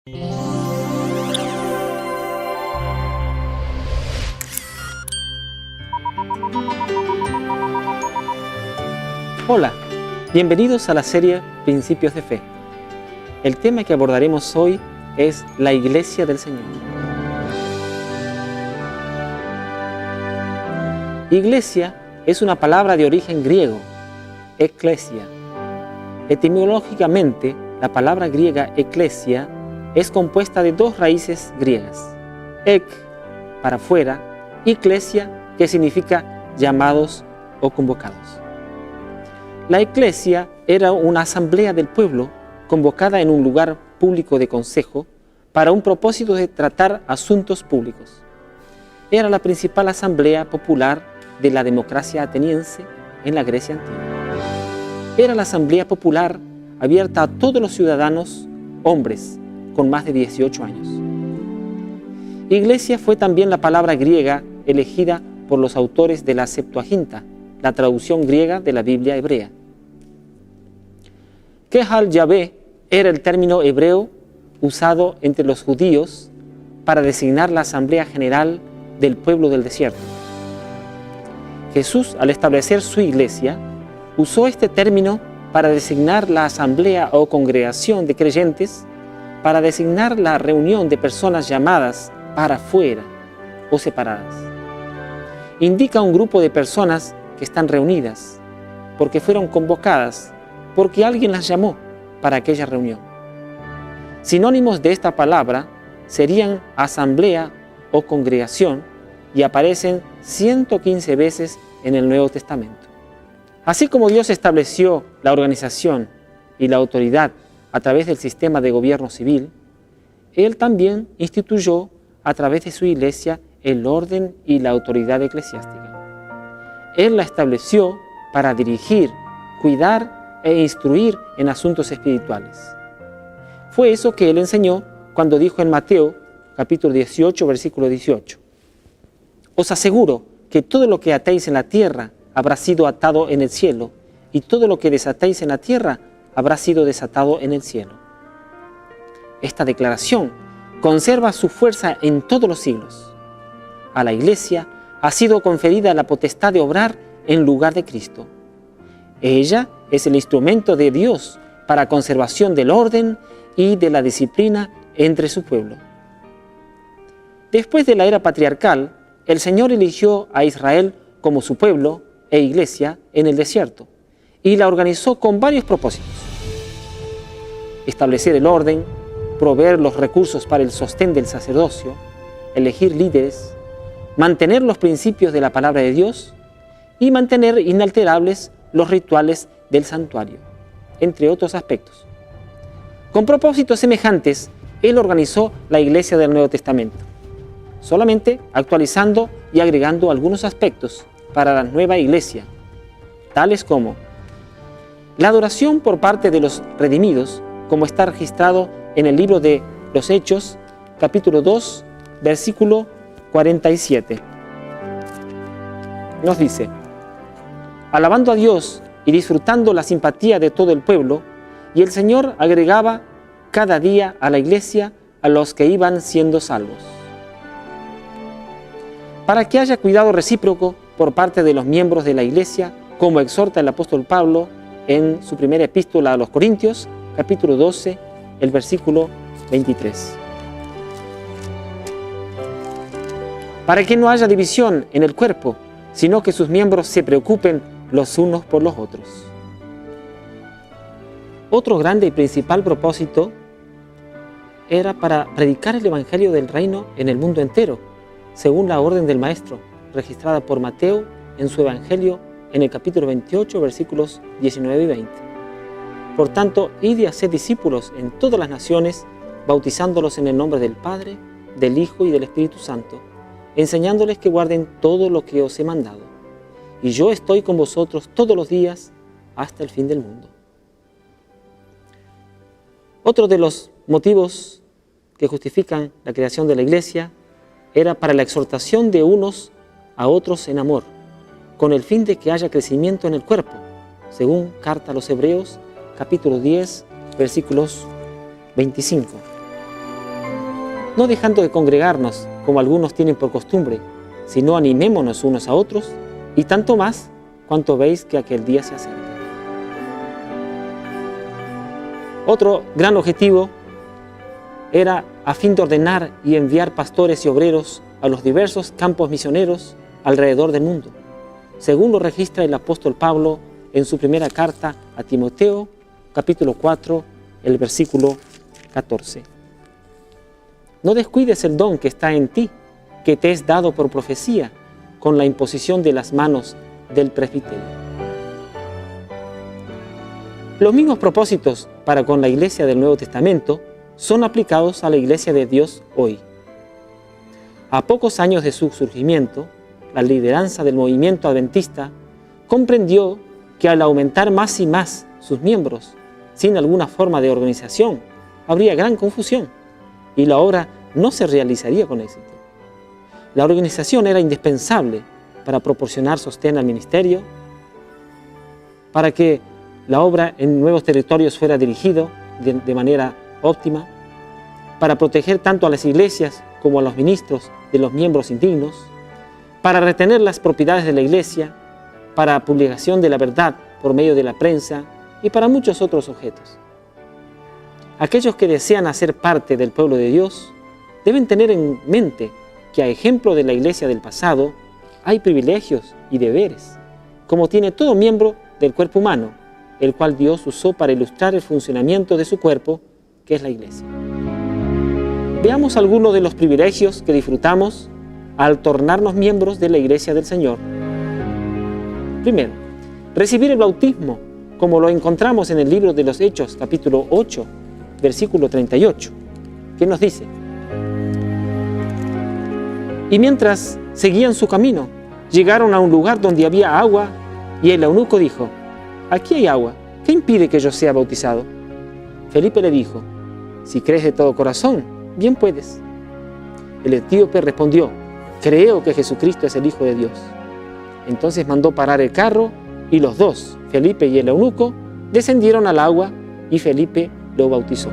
Hola, bienvenidos a la serie Principios de Fe. El tema que abordaremos hoy es la Iglesia del Señor. Iglesia es una palabra de origen griego, eklesia. Etimológicamente, la palabra griega eklesia es compuesta de dos raíces griegas, ek, para fuera, y klesia, que significa llamados o convocados. La eclesia era una asamblea del pueblo convocada en un lugar público de consejo para un propósito de tratar asuntos públicos. Era la principal asamblea popular de la democracia ateniense en la Grecia antigua. Era la asamblea popular abierta a todos los ciudadanos, hombres, con más de 18 años. Iglesia fue también la palabra griega elegida por los autores de la Septuaginta, la traducción griega de la Biblia hebrea. Kehal Yahvé era el término hebreo usado entre los judíos para designar la asamblea general del pueblo del desierto. Jesús, al establecer su iglesia, usó este término para designar la asamblea o congregación de creyentes, para designar la reunión de personas llamadas para afuera o separadas. Indica un grupo de personas que están reunidas, porque fueron convocadas, porque alguien las llamó para aquella reunión. Sinónimos de esta palabra serían asamblea o congregación y aparecen 115 veces en el Nuevo Testamento. Así como Dios estableció la organización y la autoridad a través del sistema de gobierno civil, Él también instituyó a través de su iglesia el orden y la autoridad eclesiástica. Él la estableció para dirigir, cuidar e instruir en asuntos espirituales. Fue eso que Él enseñó cuando dijo en Mateo, capítulo 18, versículo 18. Os aseguro que todo lo que atéis en la tierra habrá sido atado en el cielo, y todo lo que desatéis en la tierra habrá sido desatado en el cielo. Esta declaración conserva su fuerza en todos los siglos. A la Iglesia ha sido conferida la potestad de obrar en lugar de Cristo. Ella es el instrumento de Dios para conservación del orden y de la disciplina entre su pueblo. Después de la era patriarcal, el Señor eligió a Israel como su pueblo e iglesia en el desierto y la organizó con varios propósitos: establecer el orden, proveer los recursos para el sostén del sacerdocio, elegir líderes, mantener los principios de la palabra de Dios y mantener inalterables los rituales del santuario, entre otros aspectos. Con propósitos semejantes, Él organizó la iglesia del Nuevo Testamento, solamente actualizando y agregando algunos aspectos para la nueva iglesia, tales como la adoración por parte de los redimidos, como está registrado en el libro de los Hechos, capítulo 2, versículo 47. Nos dice: alabando a Dios y disfrutando la simpatía de todo el pueblo, y el Señor agregaba cada día a la iglesia a los que iban siendo salvos. Para que haya cuidado recíproco por parte de los miembros de la iglesia, como exhorta el apóstol Pablo en su primera epístola a los Corintios, capítulo 12, el versículo 23. Para que no haya división en el cuerpo, sino que sus miembros se preocupen los unos por los otros. Otro grande y principal propósito era para predicar el Evangelio del Reino en el mundo entero, según la orden del Maestro, registrada por Mateo en su Evangelio en el capítulo 28, versículos 19 y 20. Por tanto, id y haced discípulos en todas las naciones, bautizándolos en el nombre del Padre, del Hijo y del Espíritu Santo, enseñándoles que guarden todo lo que os he mandado. Y yo estoy con vosotros todos los días hasta el fin del mundo. Otro de los motivos que justifican la creación de la iglesia era para la exhortación de unos a otros en amor, con el fin de que haya crecimiento en el cuerpo, según carta a los Hebreos, capítulo 10, versículos 25. no dejando de congregarnos como algunos tienen por costumbre, sino animémonos unos a otros, y tanto más cuanto veis que aquel día se acerca. Otro gran objetivo era a fin de ordenar y enviar pastores y obreros a los diversos campos misioneros alrededor del mundo, según lo registra el apóstol Pablo en su primera carta a Timoteo, capítulo 4, el versículo 14. No descuides el don que está en ti, que te es dado por profecía, con la imposición de las manos del presbiterio. Los mismos propósitos para con la Iglesia del Nuevo Testamento son aplicados a la Iglesia de Dios hoy. A pocos años de su surgimiento, la lideranza del movimiento adventista comprendió que al aumentar más y más sus miembros, sin alguna forma de organización, habría gran confusión y la obra no se realizaría con éxito. La organización era indispensable para proporcionar sostén al ministerio, para que la obra en nuevos territorios fuera dirigida de manera óptima, para proteger tanto a las iglesias como a los ministros de los miembros indignos, para retener las propiedades de la iglesia, para publicación de la verdad por medio de la prensa y para muchos otros objetos. Aquellos que desean hacer parte del pueblo de Dios deben tener en mente que a ejemplo de la iglesia del pasado hay privilegios y deberes, como tiene todo miembro del cuerpo humano, el cual Dios usó para ilustrar el funcionamiento de su cuerpo, que es la iglesia. Veamos algunos de los privilegios que disfrutamos al tornarnos miembros de la iglesia del Señor. Primero, recibir el bautismo, como lo encontramos en el libro de los Hechos, capítulo 8, versículo 38, que nos dice: y mientras seguían su camino, llegaron a un lugar donde había agua, y el eunuco dijo: aquí hay agua, ¿qué impide que yo sea bautizado? Felipe le dijo: si crees de todo corazón, bien puedes. El etíope respondió: creo que Jesucristo es el Hijo de Dios. Entonces mandó parar el carro, y los dos, Felipe y el eunuco, descendieron al agua, y Felipe lo bautizó.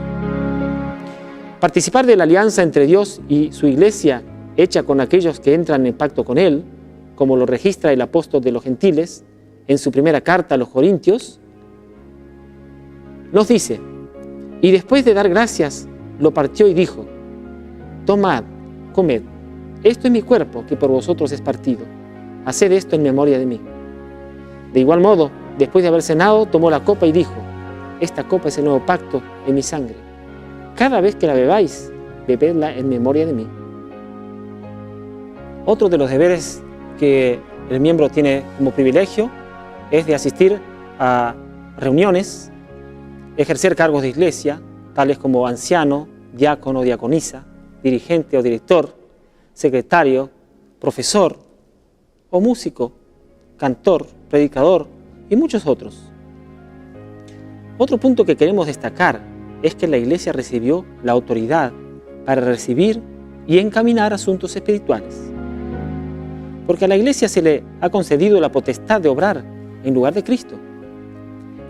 Participar de la alianza entre Dios y su iglesia, hecha con aquellos que entran en pacto con Él, como lo registra el apóstol de los gentiles en su primera carta a los Corintios, nos dice: y después de dar gracias, lo partió y dijo: tomad, comed, esto es mi cuerpo que por vosotros es partido, haced esto en memoria de mí. De igual modo, después de haber cenado, tomó la copa y dijo: esta copa es el nuevo pacto en mi sangre. Cada vez que la bebáis, bebedla en memoria de mí. Otro de los deberes que el miembro tiene como privilegio es de asistir a reuniones, ejercer cargos de iglesia, tales como anciano, diácono o diaconisa, dirigente o director, secretario, profesor o músico, cantor, predicador y muchos otros. Otro punto que queremos destacar es que la iglesia recibió la autoridad para recibir y encaminar asuntos espirituales. Porque a la iglesia se le ha concedido la potestad de obrar en lugar de Cristo.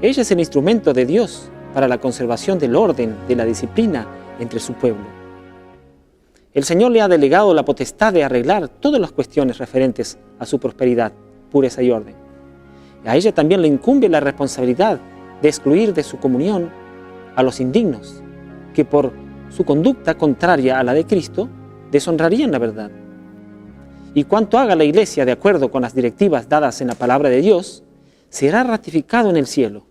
Ella es el instrumento de Dios para la conservación del orden, de la disciplina entre su pueblo. El Señor le ha delegado la potestad de arreglar todas las cuestiones referentes a su prosperidad, pureza y orden. A ella también le incumbe la responsabilidad de excluir de su comunión a los indignos, que por su conducta contraria a la de Cristo deshonrarían la verdad. Y cuanto haga la iglesia de acuerdo con las directivas dadas en la palabra de Dios, será ratificado en el cielo.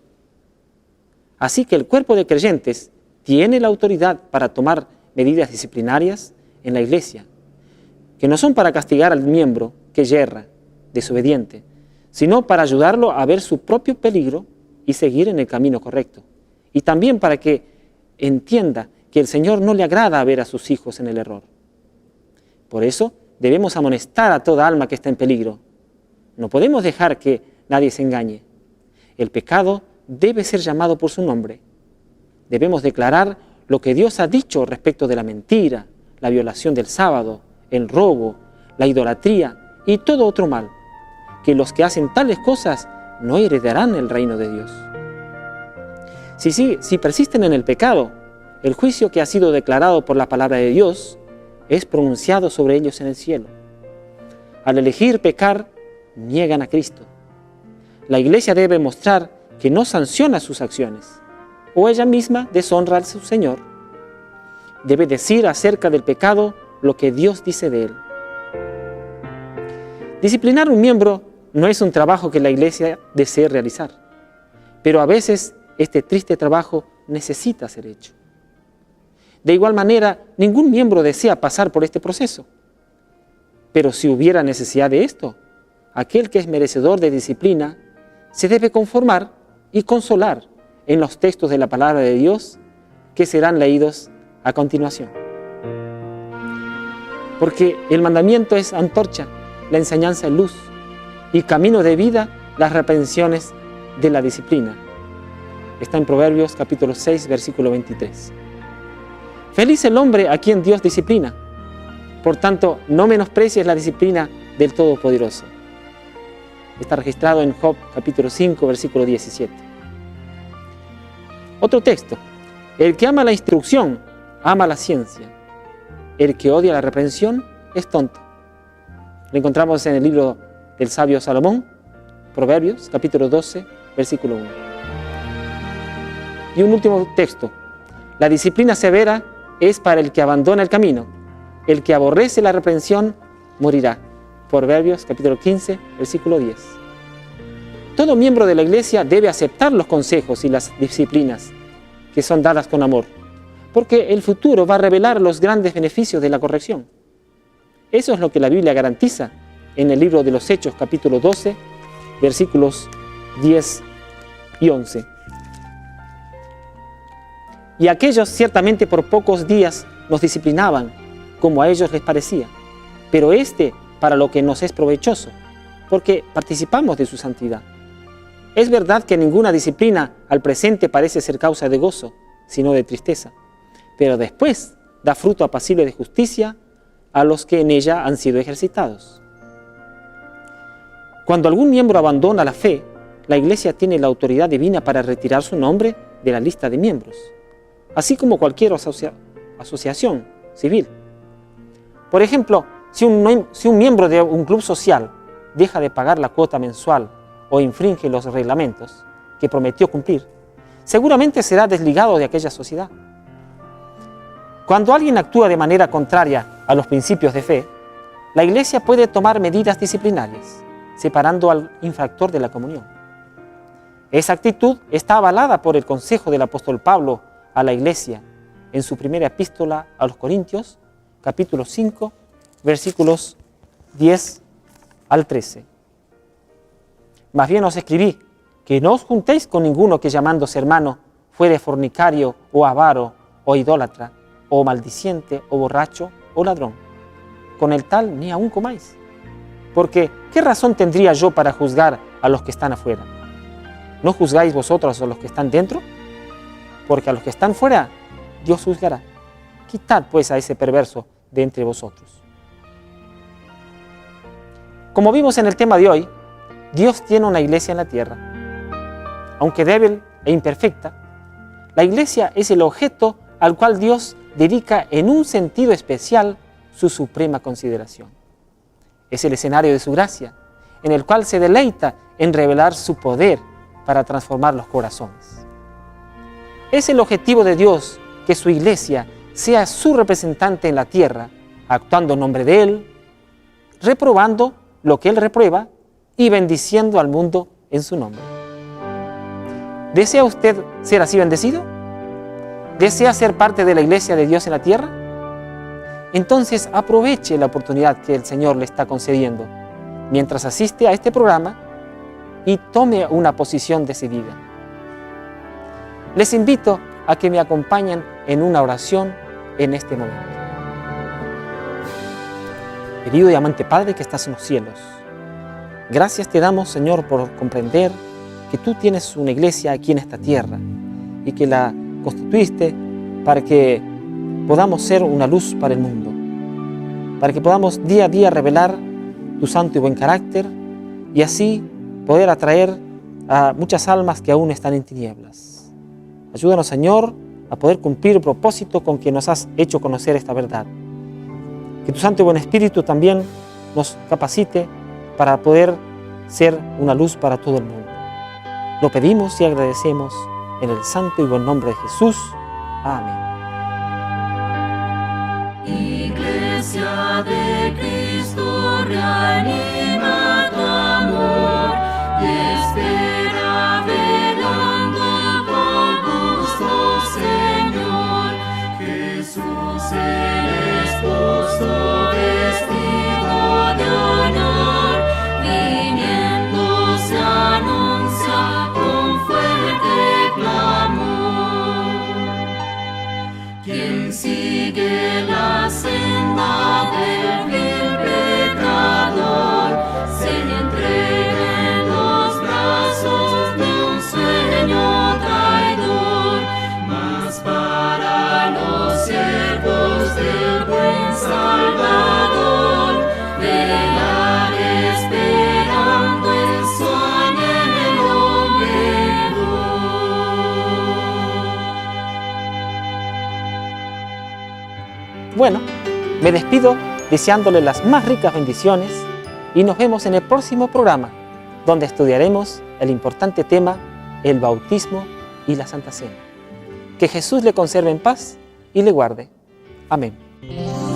Así que el cuerpo de creyentes tiene la autoridad para tomar medidas disciplinarias en la iglesia, que no son para castigar al miembro que yerra, desobediente, sino para ayudarlo a ver su propio peligro y seguir en el camino correcto. Y también para que entienda que el Señor no le agrada ver a sus hijos en el error. Por eso debemos amonestar a toda alma que está en peligro. No podemos dejar que nadie se engañe. El pecado debe ser llamado por su nombre. Debemos declarar lo que Dios ha dicho respecto de la mentira, la violación del sábado, el robo, la idolatría y todo otro mal, que los que hacen tales cosas no heredarán el reino de Dios. Si persisten en el pecado, el juicio que ha sido declarado por la palabra de Dios es pronunciado sobre ellos en el cielo. Al elegir pecar, niegan a Cristo. La Iglesia debe mostrar que no sanciona sus acciones, o ella misma deshonra a su Señor. Debe decir acerca del pecado lo que Dios dice de él. Disciplinar a un miembro no es un trabajo que la Iglesia desee realizar, pero a veces este triste trabajo necesita ser hecho. De igual manera, ningún miembro desea pasar por este proceso. Pero si hubiera necesidad de esto, aquel que es merecedor de disciplina se debe conformar y consolar en los textos de la palabra de Dios que serán leídos a continuación. Porque el mandamiento es antorcha, la enseñanza es luz, y camino de vida las reprensiones de la disciplina. Está en Proverbios capítulo 6, versículo 23. Feliz el hombre a quien Dios disciplina. Por tanto, no menosprecies la disciplina del Todopoderoso. Está registrado en Job capítulo 5, versículo 17. Otro texto. El que ama la instrucción, ama la ciencia. El que odia la reprensión, es tonto. Lo encontramos en el libro del sabio Salomón, Proverbios capítulo 12, versículo 1. Y un último texto. La disciplina severa es para el que abandona el camino. El que aborrece la reprensión morirá. Proverbios capítulo 15, versículo 10. Todo miembro de la Iglesia debe aceptar los consejos y las disciplinas que son dadas con amor, porque el futuro va a revelar los grandes beneficios de la corrección. Eso es lo que la Biblia garantiza en el libro de los Hechos capítulo 12, versículos 10 y 11. Y aquellos ciertamente por pocos días nos disciplinaban, como a ellos les parecía, pero para lo que nos es provechoso, porque participamos de su santidad. Es verdad que ninguna disciplina al presente parece ser causa de gozo, sino de tristeza, pero después da fruto apacible de justicia a los que en ella han sido ejercitados. Cuando algún miembro abandona la fe, la Iglesia tiene la autoridad divina para retirar su nombre de la lista de miembros, así como cualquier asociación civil. Por ejemplo, si un miembro de un club social deja de pagar la cuota mensual o infringe los reglamentos que prometió cumplir, seguramente será desligado de aquella sociedad. Cuando alguien actúa de manera contraria a los principios de fe, la Iglesia puede tomar medidas disciplinarias, separando al infractor de la comunión. Esa actitud está avalada por el consejo del apóstol Pablo a la Iglesia en su primera epístola a los Corintios, capítulo 5, versículos 10 al 13. Más bien os escribí que no os juntéis con ninguno que llamándose hermano fuere fornicario o avaro o idólatra o maldiciente o borracho o ladrón. Con el tal ni aun comáis. Porque ¿qué razón tendría yo para juzgar a los que están afuera? ¿No juzgáis vosotros a los que están dentro? Porque a los que están fuera Dios juzgará. Quitad pues a ese perverso de entre vosotros. Como vimos en el tema de hoy, Dios tiene una iglesia en la tierra. Aunque débil e imperfecta, la iglesia es el objeto al cual Dios dedica en un sentido especial su suprema consideración. Es el escenario de su gracia, en el cual se deleita en revelar su poder para transformar los corazones. Es el objetivo de Dios que su iglesia sea su representante en la tierra, actuando en nombre de Él, reprobando lo que Él reprueba y bendiciendo al mundo en su nombre. ¿Desea usted ser así bendecido? ¿Desea ser parte de la iglesia de Dios en la tierra? Entonces aproveche la oportunidad que el Señor le está concediendo mientras asiste a este programa y tome una posición decidida. Les invito a que me acompañen en una oración en este momento. Querido y amante Padre que estás en los cielos, gracias te damos, Señor, por comprender que tú tienes una iglesia aquí en esta tierra y que la constituiste para que podamos ser una luz para el mundo, para que podamos día a día revelar tu santo y buen carácter y así poder atraer a muchas almas que aún están en tinieblas. Ayúdanos, Señor, a poder cumplir el propósito con que nos has hecho conocer esta verdad. Que tu Santo y Buen Espíritu también nos capacite para poder ser una luz para todo el mundo. Lo pedimos y agradecemos en el santo y buen nombre de Jesús. Amén. Iglesia de Cristo, reanima tu amor y espera velando con gusto, Señor. Jesús, el esposo vestido de honor, viniendo se anuncia con fuerte clamor. Quien sigue la senda del vil pecador se entrega en los brazos de un sueño traidor, mas para los siervos del buen Salvador velar esperando el sueño mejor. Bueno, me despido deseándole las más ricas bendiciones y nos vemos en el próximo programa, donde estudiaremos el importante tema, el bautismo y la Santa Cena. Que Jesús le conserve en paz y le guarde. Amén.